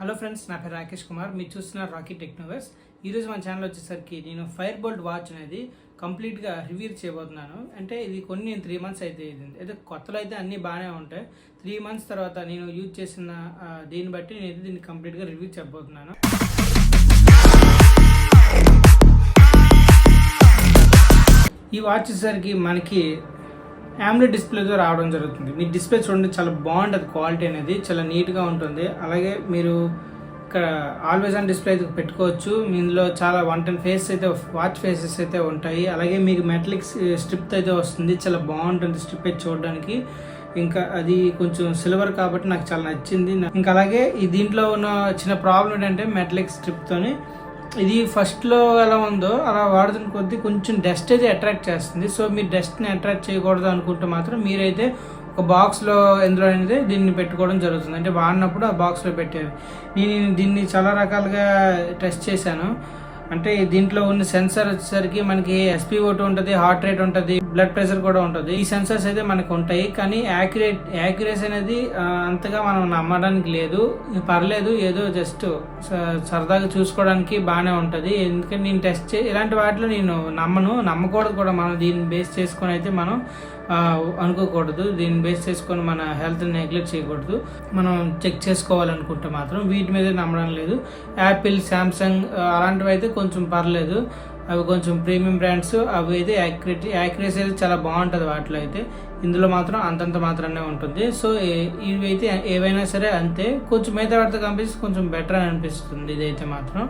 Hello friends, నా పేరు రాకేష్ కుమార్. మీరు చూస్తున్న రాకీ టెక్నోవర్స్. ఈరోజు మన ఛానల్ వచ్చేసరికి నేను ఫైర్ బోల్ట్ వాచ్ అనేది కంప్లీట్గా రివ్యూ చేయబోతున్నాను. అంటే ఇది కొన్ని 3 months అయితే అయితే కొత్తలో అయితే అన్నీ బాగానే ఉంటాయి. 3 months తర్వాత నేను యూజ్ చేసిన దీన్ని బట్టి నేనైతే దీన్ని కంప్లీట్గా రివ్యూ చేయబోతున్నాను. ఈ వాచ్ వచ్చేసరికి మనకి AMOLED డిస్ప్లేతో రావడం జరుగుతుంది. మీ డిస్ప్లే చూడండి, చాలా బాగుంటుంది. క్వాలిటీ అనేది చాలా నీట్గా ఉంటుంది. అలాగే మీరు ఇక్కడ ఆల్వేస్ ఆన్ డిస్ప్లే అయితే పెట్టుకోవచ్చు. ఇందులో చాలా 110 ఫేసెస్ అయితే వాచ్ ఫేసెస్ అయితే ఉంటాయి. అలాగే మీకు మెటాలిక్ స్ట్రిప్ అయితే వస్తుంది. చాలా బాగుంటుంది స్ట్రిప్ అయితే చూడడానికి. ఇంకా అది కొంచెం సిల్వర్ కాబట్టి నాకు చాలా నచ్చింది. ఇంకా అలాగే ఈ దీంట్లో ఉన్న చిన్న ప్రాబ్లం ఏంటంటే మెటాలిక్ స్ట్రిప్తోని ఇది ఫస్ట్లో ఎలా ఉందో అలా వాడుతున్న కొద్దీ కొంచెం డస్ట్ అయితే అట్రాక్ట్ చేస్తుంది. సో మీరు డస్ట్ని అట్రాక్ట్ చేయకూడదు అనుకుంటే మాత్రం మీరైతే ఒక బాక్స్లో ఎందులో అనేది దీన్ని పెట్టుకోవడం జరుగుతుంది. అంటే వాడినప్పుడు ఆ బాక్స్లో పెట్టారు. నేను దీన్ని చాలా రకాలుగా టెస్ట్ చేశాను. అంటే దీంట్లో ఉన్న సెన్సార్ వచ్చేసరికి మనకి SpO2 ఉంటుంది, హార్ట్ రేట్ ఉంటుంది, బ్లడ్ ప్రెషర్ కూడా ఉంటుంది. ఈ సెన్సార్స్ అయితే మనకు ఉంటాయి. కానీ యాక్యురసీ అనేది అంతగా మనం నమ్మడానికి లేదు. పర్లేదు, ఏదో జస్ట్ సరదాగా చూసుకోవడానికి బాగానే ఉంటుంది. ఎందుకంటే నేను ఇలాంటి వాటిలో నేను నమ్మకూడదు కూడా. మనం దీన్ని బేస్ చేసుకొని అయితే మనం అనుకోకూడదు. దీన్ని బేస్ చేసుకొని మన హెల్త్ని నెగ్లెక్ట్ చేయకూడదు. మనం చెక్ చేసుకోవాలనుకుంటే మాత్రం వీటి మీద నమ్మడం లేదు. యాపిల్, శాంసంగ్ అలాంటివి అయితే కొంచెం పర్లేదు. అవి కొంచెం ప్రీమియం బ్రాండ్స్. అవి అయితే యాక్యురసీ అయితే చాలా బాగుంటుంది వాటిలో అయితే. ఇందులో మాత్రం అంతంత మాత్రమే ఉంటుంది. సో ఇవి అయితే ఏవైనా సరే అంతే. కొంచెం మిగతా వాటితో కంపేర్ కొంచెం బెటర్ అని అనిపిస్తుంది. ఇదైతే మాత్రం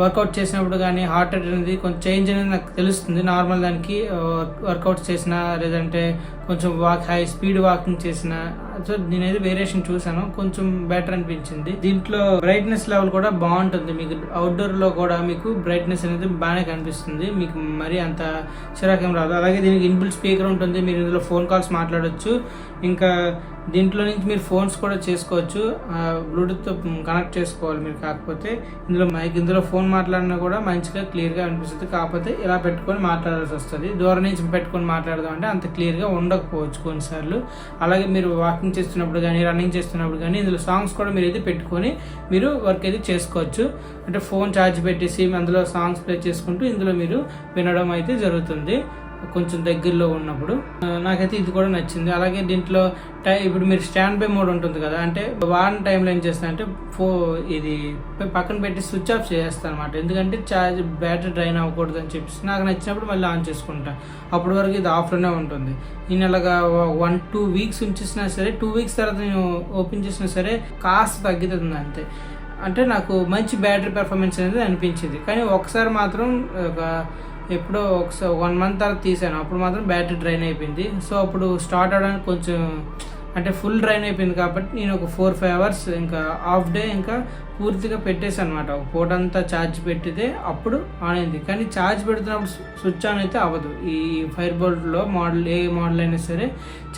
వర్కౌట్ చేసినప్పుడు కానీ హార్ట్ రేట్ అనేది కొంచెం చేంజ్ అనేది నాకు తెలుస్తుంది. నార్మల్ దానికి వర్కౌట్ చేసినా లేదంటే కొంచెం హై స్పీడ్ వాకింగ్ చేసిన, సో నేనైతే వేరియేషన్ చూసాను, కొంచెం బెటర్ అనిపించింది. దీంట్లో బ్రైట్నెస్ లెవెల్ కూడా బాగుంటుంది. మీకు అవుట్డోర్ లో కూడా మీకు బ్రైట్నెస్ అనేది బాగానే కనిపిస్తుంది. మీకు మరి అంత చిరాకేం రాదు. అలాగే దీనికి ఇన్బిల్ట్ స్పీకర్ ఉంటుంది. మీరు ఇందులో ఫోన్ కాల్స్ మాట్లాడవచ్చు. ఇంకా దీంట్లో నుంచి మీరు ఫోన్స్ కూడా చేసుకోవచ్చు. బ్లూటూత్తో కనెక్ట్ చేసుకోవాలి మీరు. కాకపోతే ఇందులో ఫోన్ మాట్లాడినా కూడా మంచిగా క్లియర్గా అనిపిస్తుంది. కాకపోతే ఇలా పెట్టుకొని మాట్లాడాల్సి వస్తుంది. దూరం నుంచి పెట్టుకొని మాట్లాడదాం అంటే అంత క్లియర్గా ఉండకపోవచ్చు కొన్నిసార్లు. అలాగే మీరు వాకింగ్ చేస్తున్నప్పుడు కానీ రన్నింగ్ చేస్తున్నప్పుడు కానీ ఇందులో సాంగ్స్ కూడా మీరు అయితే పెట్టుకొని మీరు వర్క్ అయితే చేసుకోవచ్చు. అంటే ఫోన్ ఛార్జ్ పెట్టేసి అందులో సాంగ్స్ ప్లే చేసుకుంటూ ఇందులో మీరు వినడం అయితే జరుగుతుంది కొంచెం దగ్గరలో ఉన్నప్పుడు. నాకైతే ఇది కూడా నచ్చింది. అలాగే దీంట్లో ఇప్పుడు మీరు స్టాండ్ బై మోడ్ ఉంటుంది కదా, అంటే వాడిన టైంలో ఏం చేస్తానంటే ఇది పక్కన పెట్టి స్విచ్ ఆఫ్ చేస్తాను అనమాట. ఎందుకంటే బ్యాటరీ డ్రైన్ అవ్వకూడదు అని చెప్పేసి నాకు నచ్చినప్పుడు మళ్ళీ ఆన్ చేసుకుంటాను. అప్పటి వరకు ఇది ఆఫ్లోనే ఉంటుంది. నేను అలాగా 1-2 weeks ఉంచేసినా సరే, 2 weeks తర్వాత నేను ఓపెన్ చేసినా సరే కాస్త తగ్గుతుంది అంతే. అంటే నాకు మంచి బ్యాటరీ పెర్ఫార్మెన్స్ అనేది అనిపించింది. కానీ ఒకసారి మాత్రం ఎప్పుడో ఒకసారి 1 month తర్వాత తీసాను. అప్పుడు మాత్రం బ్యాటరీ డ్రైన్ అయిపోయింది. సో అప్పుడు స్టార్ట్ అవడానికి కొంచెం అంటే ఫుల్ డ్రైన్ అయిపోయింది కాబట్టి నేను ఒక 4-5 hours ఇంకా హాఫ్ డే ఇంకా పూర్తిగా పెట్టేసాను అనమాట. ఒక పూట అంతా ఛార్జ్ పెట్టితే అప్పుడు ఆన్ అయింది. కానీ ఛార్జ్ పెడుతున్నప్పుడు స్విచ్ ఆన్ అయితే అవ్వదు. ఈ ఫైర్ బోల్ట్లో ఏ మోడల్ అయినా సరే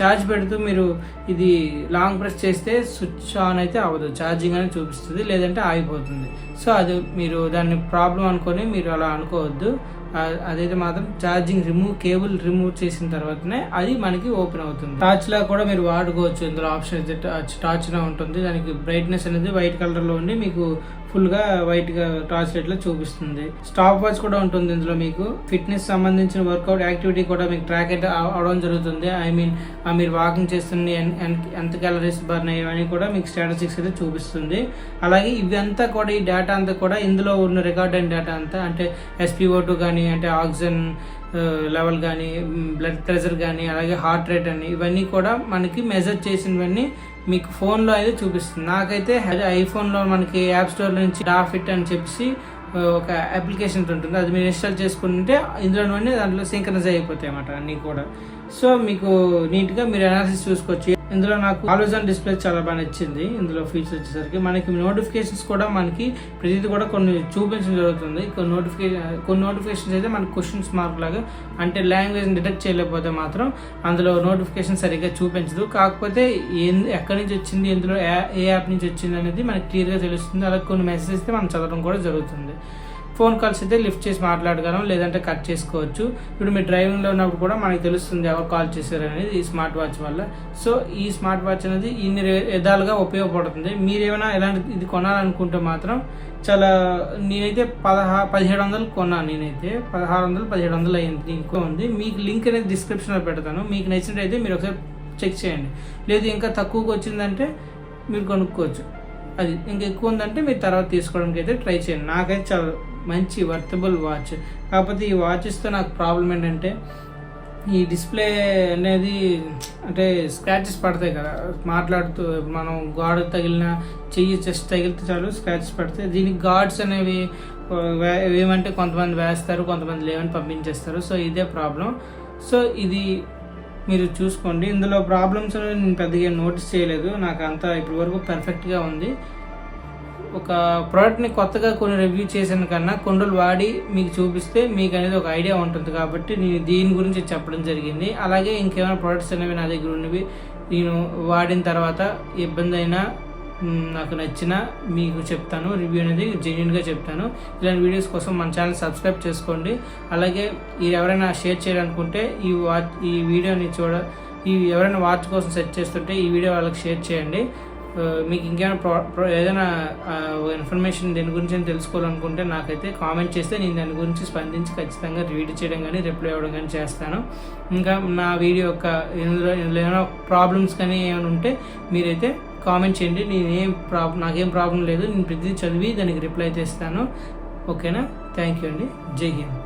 ఛార్జ్ పెడుతూ మీరు ఇది లాంగ్ ప్రెస్ చేస్తే స్విచ్ ఆన్ అయితే అవ్వదు. ఛార్జింగ్ అని చూపిస్తుంది, లేదంటే ఆగిపోతుంది. సో అది మీరు దాన్ని ప్రాబ్లం అనుకొని మీరు అలా అనుకోవద్దు. అదైతే మాత్రం ఛార్జింగ్ కేబుల్ రిమూవ్ చేసిన తర్వాతనే అది మనకి ఓపెన్ అవుతుంది. టార్చ్ లా కూడా మీరు వాడుకోవచ్చు. ఇందులో ఆప్షన్ అయితే టార్చ్ లా ఉంటుంది. దానికి బ్రైట్నెస్ అనేది వైట్ కలర్ లో ఉండి మీకు ఫుల్ గా వైట్ గా టార్చ్ లైట్ లో చూపిస్తుంది. స్టాప్ వాచ్ కూడా ఉంటుంది. ఇందులో మీకు ఫిట్నెస్ సంబంధించిన వర్కౌట్ యాక్టివిటీ కూడా మీకు ట్రాక్ అయితే అవడం జరుగుతుంది. ఐ మీన్ మీరు వాకింగ్ చేస్తున్న ఎంత క్యాలరీస్ బర్న్ అయ్యేవని కూడా మీకు స్టాటిస్టిక్స్ అయితే చూపిస్తుంది. అలాగే ఇవంతా కూడా ఈ డేటా అంతా కూడా ఇందులో ఉన్న రికార్డ్ అయిన డేటా అంతా, అంటే SpO2 కానీ, అంటే ఆక్సిజన్ లెవెల్ కానీ, బ్లడ్ ప్రెషర్ కానీ, అలాగే హార్ట్ రేట్ అని, ఇవన్నీ కూడా మనకి మెజర్ చేసినవన్నీ మీకు ఫోన్లో అయితే చూపిస్తుంది. నాకైతే ఐఫోన్లో మనకి యాప్ స్టోర్ నుంచి డాఫిట్ అని చెప్పి ఒక అప్లికేషన్ ఉంటుంది. అది మీరు ఇన్స్టాల్ చేసుకుంటే ఇందులోనే దాంట్లో సింక్రనైజ్ అయిపోతాయి అన్నమాట అన్నీ కూడా. సో మీకు నీట్గా మీరు అనాలిసిస్ చూసుకోవచ్చు. ఇందులో నాకు ఆల్వేస్ ఆన్ డిస్ప్లే చాలా బాగా నచ్చింది. ఇందులో ఫీచర్స్ వచ్చేసరికి మనకి నోటిఫికేషన్స్ కూడా మనకి ప్రతిదీ కూడా కొన్ని చూపించడం జరుగుతుంది. కొన్ని నోటిఫికేషన్స్ అయితే మనకి క్వశ్చన్స్ మార్క్ లాగా, అంటే లాంగ్వేజ్ డిటెక్ట్ చేయలేకపోతే మాత్రం అందులో నోటిఫికేషన్ సరిగ్గా చూపించదు. కాకపోతే ఎక్కడి నుంచి వచ్చింది, ఎందులో ఏ యాప్ నుంచి వచ్చింది అనేది మనకి క్లియర్గా తెలుస్తుంది. అలాగే కొన్ని మెసేజెస్ అయితే మనం చదవడం కూడా జరుగుతుంది. ఫోన్ కాల్స్ అయితే లిఫ్ట్ చేసి మాట్లాడగలం, లేదంటే కట్ చేసుకోవచ్చు. ఇప్పుడు మీరు డ్రైవింగ్లో ఉన్నప్పుడు కూడా మనకి తెలుస్తుంది ఎవరు కాల్ చేశారు అనేది ఈ స్మార్ట్ వాచ్ వల్ల. సో ఈ స్మార్ట్ వాచ్ అనేది ఇన్ని విధాలుగా ఉపయోగపడుతుంది. మీరేమైనా ఇలాంటి ఇది కొనాలనుకుంటే మాత్రం చాలా, నేనైతే 1700 కొన్నాను. నేనైతే 1600-1700 అయ్యింది. ఇంకో ఉంది, మీకు లింక్ అనేది డిస్క్రిప్షన్లో పెడతాను. మీకు నచ్చినట్టయితే మీరు ఒకసారి చెక్ చేయండి. లేదు ఇంకా తక్కువకి వచ్చిందంటే మీరు కొనుక్కోవచ్చు. అది ఇంకా ఎక్కువ ఉందంటే మీరు తర్వాత తీసుకోవడానికి అయితే ట్రై చేయండి. నాకైతే చాలా మంచి వర్తబుల్ వాచ్. కాకపోతే ఈ వాచెస్తో నాకు ప్రాబ్లం ఏంటంటే ఈ డిస్ప్లే అనేది అంటే స్క్రాచెస్ పడతాయి కదా, మాట్లాడుతూ మనం గాడ్ తగిలిన చెయ్యి చెస్ట్ తగిలితే చాలు స్క్రాచెస్ పడతాయి. దీనికి గార్డ్స్ అనేవి ఏమంటే కొంతమంది వేస్తారు, కొంతమంది లేవని పంపించేస్తారు. సో ఇదే ప్రాబ్లం. సో ఇది మీరు చూసుకోండి. ఇందులో ప్రాబ్లమ్స్ నేను పెద్దగా నోటీస్ చేయలేదు. నాకు అంతా ఇప్పటి వరకు పర్ఫెక్ట్గా ఉంది. ఒక ప్రోడక్ట్ని కొత్తగా కొన్ని రివ్యూ చేసిన కన్నా కొన్ని రోజులు వాడి మీకు చూపిస్తే మీకు అనేది ఒక ఐడియా ఉంటుంది. కాబట్టి నేను దీని గురించి చెప్పడం జరిగింది. అలాగే ఇంకేమైనా ప్రోడక్ట్స్ అనేవి నా దగ్గర ఉన్నవి నేను వాడిన తర్వాత ఇబ్బంది అయినా నాకు నచ్చిన మీకు చెప్తాను. రివ్యూ అనేది జెన్యూన్గా చెప్తాను. ఇలాంటి వీడియోస్ కోసం మన ఛానల్ సబ్స్క్రైబ్ చేసుకోండి. అలాగే ఎవరైనా షేర్ చేయాలనుకుంటే ఈ వీడియోని ఎవరైనా వాచ్ కోసం సెర్చ్ చేస్తుంటే ఈ వీడియో వాళ్ళకి షేర్ చేయండి. మీకు ఇంకేమైనా ఏదైనా ఇన్ఫర్మేషన్ దీని గురించి తెలుసుకోవాలనుకుంటే నాకైతే కామెంట్ చేస్తే నేను దాని గురించి స్పందించి ఖచ్చితంగా వీడియో చేయడం కానీ రిప్లై అవ్వడం కానీ చేస్తాను. ఇంకా నా వీడియో యొక్క ఇందులో ఏమైనా ప్రాబ్లమ్స్ కానీ ఏమైనా ఉంటే మీరైతే కామెంట్ చేయండి. నాకేం ప్రాబ్లం లేదు. నేను ప్రతిదీ చదివి దానికి రిప్లై అయితే ఇస్తాను. ఓకేనా? థ్యాంక్ యూ అండి. జై హింద్.